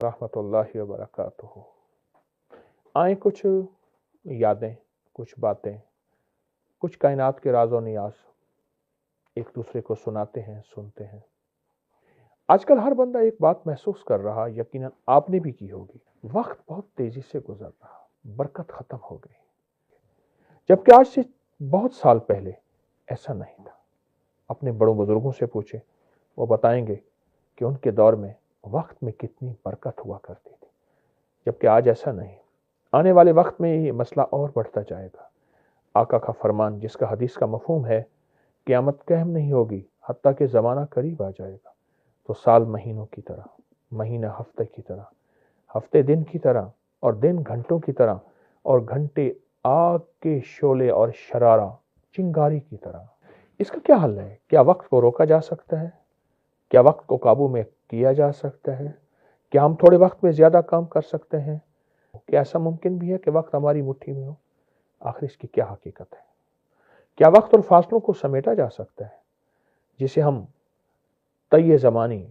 रहमतुल्लाहि व बरकातुहू। आए कुछ यादें, कुछ बातें, कुछ कायनात के राज़ व नियाज़ एक दूसरे को सुनाते हैं, सुनते हैं। आजकल हर बंदा एक बात महसूस कर रहा, यकीनन आपने भी की होगी। वक्त बहुत तेजी से गुजर रहा, बरकत खत्म हो गई। जबकि आज से बहुत साल पहले ऐसा नहीं था। अपने बड़ों बुजुर्गों से पूछे, वो बताएंगे कि उनके दौर में वक्त में कितनी बरकत हुआ करती थी। जबकि आज ऐसा नहीं। आने वाले वक्त में ये मसला और बढ़ता जाएगा। आका का फरमान, जिसका हदीस का मफहूम है क़यामत कायम नहीं होगी हत्ता कि ज़माना करीब आ जाएगा, तो साल महीनों की तरह, महीना हफ्ते की तरह, हफ्ते दिन की तरह, और दिन घंटों की तरह, और घंटे आग के शोले और शरारा चिंगारी की तरह। इसका क्या हल है? क्या वक्त को रोका जा सकता है? क्या वक्त को काबू में किया जा सकता है? क्या हम थोड़े वक्त में ज़्यादा काम कर सकते हैं? क्या ऐसा मुमकिन भी है कि वक्त हमारी मुट्ठी में हो? आखिर इसकी क्या हकीकत है? क्या वक्त और फासलों को समेटा जा सकता है, जिसे हम तय ज़मानी,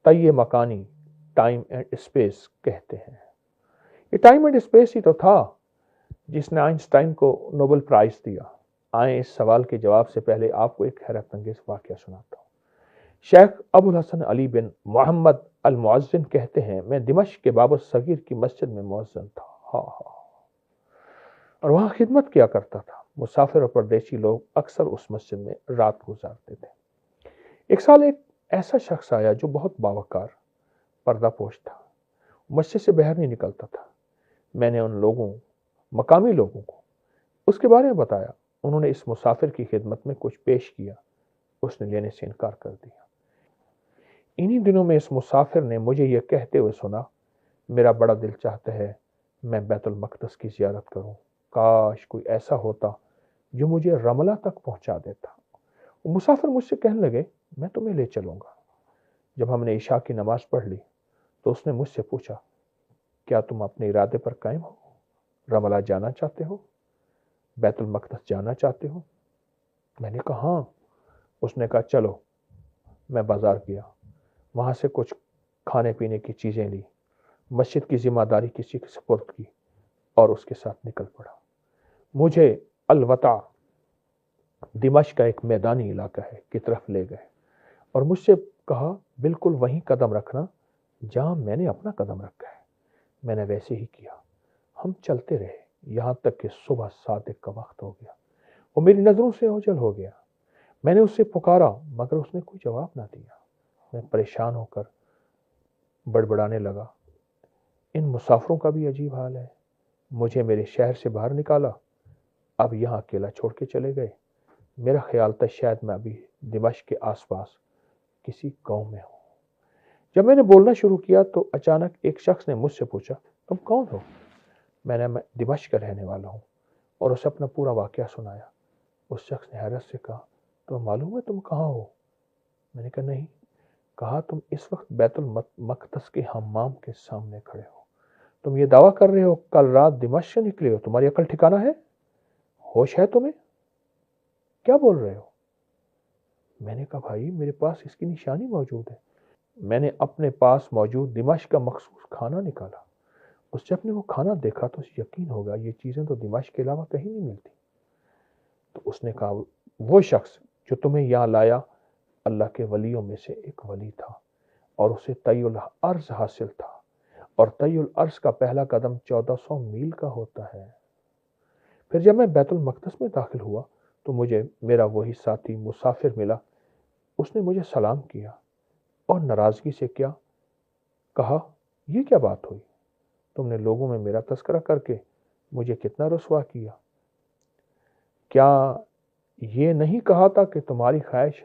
तय मकानी, टाइम एंड स्पेस कहते हैं? ये टाइम एंड स्पेस ही तो था जिसने आइंस्टाइन को नोबेल प्राइज दिया। आए इस सवाल के जवाब से पहले आपको एक हैरत अंगेज वाक़या सुनाता हूँ। शेख अबुल हसन अली बिन मोहम्मद अल मुअज्जिन कहते हैं, मैं दिमश्क के बाबर सगीर की मस्जिद में मुअज्जिन था। और वहाँ खिदमत किया करता था। मुसाफिर और परदेशी लोग अक्सर उस मस्जिद में रात गुजारते थे। एक साल एक ऐसा शख्स आया जो बहुत बावकार, पर्दापोश था। मस्जिद से बाहर नहीं निकलता था। मैंने उन लोगों, मकामी लोगों को उसके बारे में बताया। उन्होंने इस मुसाफिर की खिदमत में कुछ पेश किया। उसने लेने से इनकार कर दिया। इन्हीं दिनों में इस मुसाफिर ने मुझे यह कहते हुए सुना, मेरा बड़ा दिल चाहता है मैं बैतुल मक़दस की ज़ियारत करूं। काश कोई ऐसा होता जो मुझे रमला तक पहुंचा देता। वो मुसाफिर मुझसे कहने लगे, मैं तुम्हें ले चलूंगा। जब हमने इशा की नमाज पढ़ ली तो उसने मुझसे पूछा, क्या तुम अपने इरादे पर कायम हो? रमला जाना चाहते हो? बैतुल मक़दस जाना चाहते हो? मैंने कहा हाँ। उसने कहा चलो। मैं बाजार गया, वहां से कुछ खाने पीने की चीजें ली, मस्जिद की जिम्मेदारी किसी के सुपुर्द की और उसके साथ निकल पड़ा। मुझे अलवता, दिमश्क का एक मैदानी इलाका है, की तरफ ले गए और मुझसे कहा, बिल्कुल वहीं कदम रखना जहां मैंने अपना कदम रखा है। मैंने वैसे ही किया। हम चलते रहे यहां तक कि सुबह सादिक का वक्त हो गया। वो मेरी नजरों से ओझल हो गया। मैंने उससे पुकारा मगर उसने कोई जवाब ना दिया। मैं परेशान होकर बड़बड़ाने लगा, इन मुसाफिरों का भी अजीब हाल है। मुझे मेरे शहर से बाहर निकाला, अब यहाँ अकेला छोड़ के चले गए। मेरा ख्याल था शायद मैं अभी दिमश्क के आसपास किसी गांव में हूँ। जब मैंने बोलना शुरू किया तो अचानक एक शख्स ने मुझसे पूछा, तुम कौन हो? मैं दिमश्क का रहने वाला हूँ, और उसे अपना पूरा वाकया सुनाया। उस शख्स ने हैरत से कहा, तो मालूम है तुम कहाँ हो? मैंने कहा नहीं। कहा, तुम इस वक्त बैतुल मक़दस के हम्माम के सामने खड़े हो। तुम ये दावा कर रहे हो कल रात दिमश्क से निकले हो? तुम्हारी अकल ठिकाना है? होश है तुम्हें? क्या बोल रहे हो? मैंने कहा, भाई मेरे पास इसकी निशानी मौजूद है। मैंने अपने पास मौजूद दिमश्क का मखसूस खाना निकाला। उस जब ने वो खाना देखा तो उसे यकीन होगा ये चीजें तो दिमश्क के अलावा कहीं नहीं मिलती। तो उसने कहा, वो शख्स जो तुम्हें यहाँ लाया अल्लाह के वलियों में से एक वली था, और उसे तय्युल अर्ज हासिल था, और तय्युल अर्ज का पहला कदम 1400 मील का होता है। फिर जब मैं बैतुल मक़दस में दाखिल हुआ तो मुझे मेरा वही साथी मुसाफिर मिला। उसने मुझे सलाम किया और नाराजगी से क्या कहा, ये क्या बात हुई? तुमने लोगों में मेरा तस्करा करके मुझे कितना रुसवा किया। क्या ये नहीं कहा था कि तुम्हारी ख्वाहिश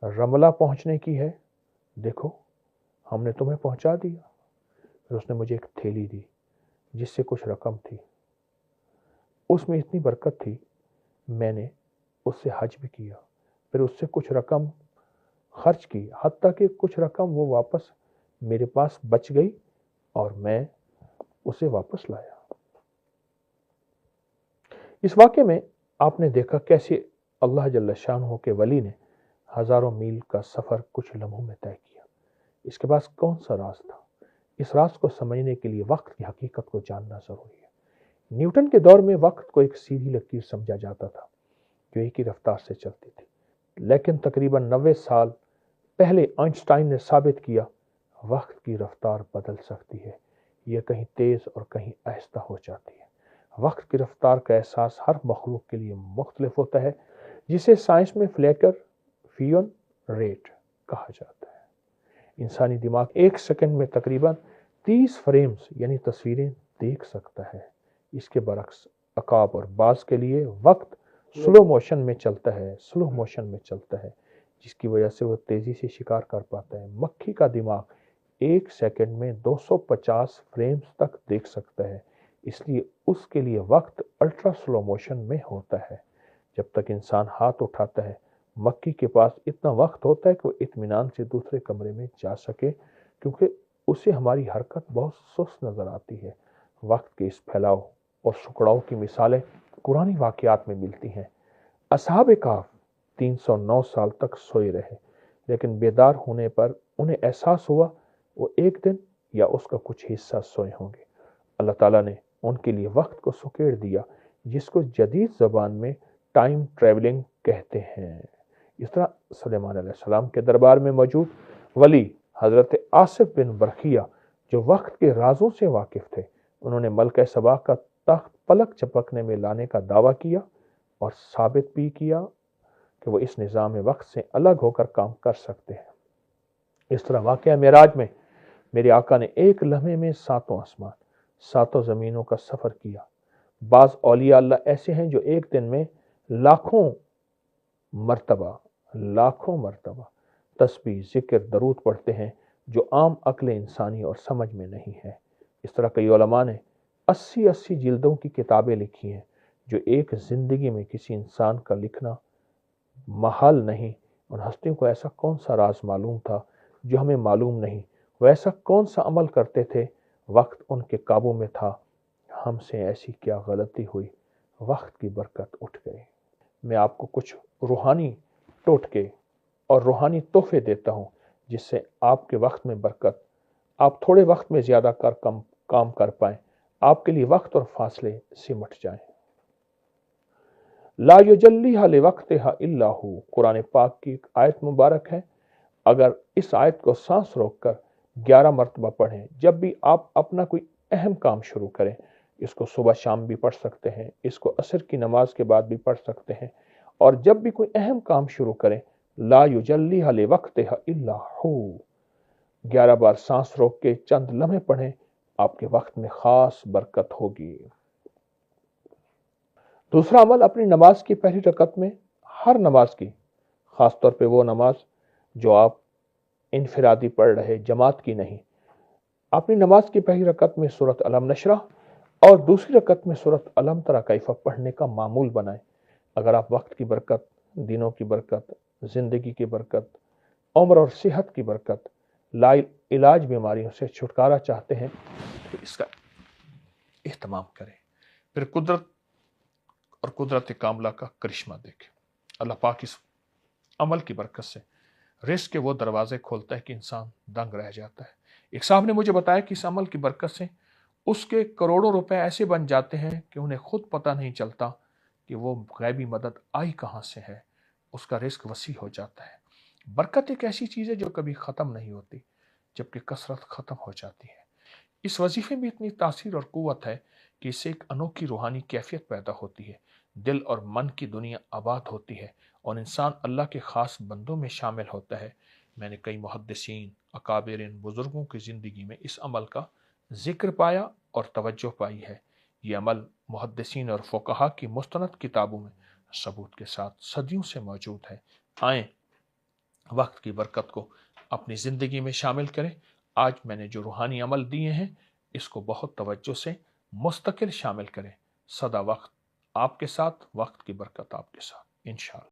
रमला पहुंचने की है? देखो हमने तुम्हें पहुंचा दिया। फिर उसने मुझे एक थैली दी जिससे कुछ रकम थी। उसमें इतनी बरकत थी, मैंने उससे हज भी किया। फिर उससे कुछ रकम खर्च की, हत्ता कि कुछ रकम वो वापस मेरे पास बच गई और मैं उसे वापस लाया। इस वाक़े में आपने देखा कैसे अल्लाह जल्ल शानहू के वली ने हज़ारों मील का सफ़र कुछ लम्हों में तय किया। इसके पास कौन सा राज था? اس راز کو سمجھنے کے لیے وقت کی حقیقت کو جاننا ضروری ہے۔ نیوٹن کے دور میں وقت کو ایک سیدھی لکیر سمجھا جاتا تھا جو ایک ہی رفتار سے چلتی تھی، لیکن تقریباً 90 سال پہلے آئنسٹائن نے ثابت کیا وقت کی رفتار بدل سکتی ہے، یہ کہیں تیز اور کہیں آہستہ ہو جاتی ہے۔ وقت کی رفتار کا احساس ہر مخلوق کے لیے مختلف ہوتا ہے، جسے سائنس میں فلیکر فیون ریٹ کہا جاتا ہے۔ انسانی دماغ ایک سیکنڈ میں تقریباً 30 فریمز یعنی تصویریں دیکھ سکتا ہے۔ اس کے برعکس عقاب اور باز کے لیے وقت سلو موشن میں چلتا ہے، جس کی وجہ سے وہ تیزی سے شکار کر پاتا ہے۔ مکھی کا دماغ ایک سیکنڈ میں 250 فریمز تک دیکھ سکتا ہے، اس لیے اس کے لیے وقت الٹرا سلو موشن میں ہوتا ہے۔ جب تک انسان ہاتھ اٹھاتا ہے، مکھی کے پاس اتنا وقت ہوتا ہے کہ وہ اطمینان سے دوسرے کمرے میں جا سکے، کیونکہ اسے ہماری حرکت بہت سست نظر آتی ہے۔ وقت کے اس پھیلاؤ اور سکڑاؤ کی مثالیں قرآنی واقعات میں ملتی ہیں۔ اصحاب کہف 309 سال تک سوئے رہے، لیکن بیدار ہونے پر انہیں احساس ہوا وہ ایک دن یا اس کا کچھ حصہ سوئے ہوں گے۔ اللہ تعالیٰ نے ان کے لیے وقت کو سکیڑ دیا، جس کو جدید زبان میں ٹائم ٹریولنگ کہتے ہیں۔ اس طرح سلیمان علیہ السلام کے دربار میں موجود ولی حضرت آصف بن برقیہ جو وقت کے رازوں سے واقف تھے، انہوں نے ملکہ سبا کا تخت پلک جھپکنے میں لانے کا دعویٰ کیا اور ثابت بھی کیا کہ وہ اس نظام وقت سے الگ ہو کر کام کر سکتے ہیں۔ اس طرح واقعہ معراج میں میرے آقا نے ایک لمحے میں 7 آسمان 7 زمینوں کا سفر کیا۔ بعض اولیاء اللہ ایسے ہیں جو ایک دن میں لاکھوں مرتبہ تسبیح، ذکر، درود پڑھتے ہیں، جو عام عقل انسانی اور سمجھ میں نہیں ہے۔ اس طرح کئی علماء نے 80 جلدوں کی کتابیں لکھی ہیں، جو ایک زندگی میں کسی انسان کا لکھنا محال نہیں۔ ان ہستیوں کو ایسا کون سا راز معلوم تھا جو ہمیں معلوم نہیں؟ وہ ایسا کون سا عمل کرتے تھے؟ وقت ان کے قابو میں تھا۔ ہم سے ایسی کیا غلطی ہوئی؟ وقت کی برکت اٹھ گئی۔ میں آپ کو کچھ روحانی ٹوٹکے اور روحانی تحفے دیتا ہوں، جس سے آپ کے وقت میں برکت، آپ تھوڑے وقت میں زیادہ کام کر پائیں، آپ کے لیے وقت اور فاصلے سمٹ جائیں۔ لا یجلیھا لوقتھا الا ھو، قرآن پاک کی ایک آیت مبارک ہے۔ اگر اس آیت کو سانس روک کر 11 مرتبہ پڑھیں، جب بھی آپ اپنا کوئی اہم کام شروع کریں، اس کو صبح شام بھی پڑھ سکتے ہیں، اس کو عصر کی نماز کے بعد بھی پڑھ سکتے ہیں، اور جب بھی کوئی اہم کام شروع کریں، لا یجلیھا لوقتھا الا ھو، 11 بار سانس روک کے چند لمحے پڑھیں، آپ کے وقت میں خاص برکت ہوگی۔ دوسرا عمل، اپنی نماز کی پہلی رکعت میں، ہر نماز کی، خاص طور پہ وہ نماز جو آپ انفرادی پڑھ رہے، جماعت کی نہیں، اپنی نماز کی پہلی رکعت میں سورۃ الم نشرح اور دوسری رکعت میں سورۃ الم تری کیف پڑھنے کا معمول بنائیں۔ اگر آپ وقت کی برکت، دنوں کی برکت، زندگی کی برکت، عمر اور صحت کی برکت، لا علاج بیماریوں سے چھٹکارا چاہتے ہیں تو اس کا اہتمام کریں، پھر قدرت کاملہ کا کرشمہ دیکھیں۔ اللہ پاک اس عمل کی برکت سے رزق کے وہ دروازے کھولتا ہے کہ انسان دنگ رہ جاتا ہے۔ ایک صاحب نے مجھے بتایا کہ اس عمل کی برکت سے اس کے کروڑوں روپے ایسے بن جاتے ہیں کہ انہیں خود پتہ نہیں چلتا کہ وہ غیبی مدد آئی کہاں سے ہے، اس کا رزق وسیع ہو جاتا ہے۔ برکت ایک ایسی چیز ہے جو کبھی ختم نہیں ہوتی، جبکہ کثرت ختم ہو جاتی ہے۔ اس وظیفے میں اتنی تاثیر اور قوت ہے کہ اس سے ایک انوکھی روحانی کیفیت پیدا ہوتی ہے، دل اور من کی دنیا آباد ہوتی ہے اور انسان اللہ کے خاص بندوں میں شامل ہوتا ہے۔ میں نے کئی محدثین، اکابرین، بزرگوں کی زندگی میں اس عمل کا ذکر پایا اور توجہ پائی ہے۔ یہ عمل محدثین اور فقہا کی مستند کتابوں میں ثبوت کے ساتھ صدیوں سے موجود ہے۔ آئیں وقت کی برکت کو اپنی زندگی میں شامل کریں۔ آج میں نے جو روحانی عمل دیے ہیں، اس کو بہت توجہ سے مستقل شامل کریں۔ سدا وقت آپ کے ساتھ، وقت کی برکت آپ کے ساتھ، انشاءاللہ۔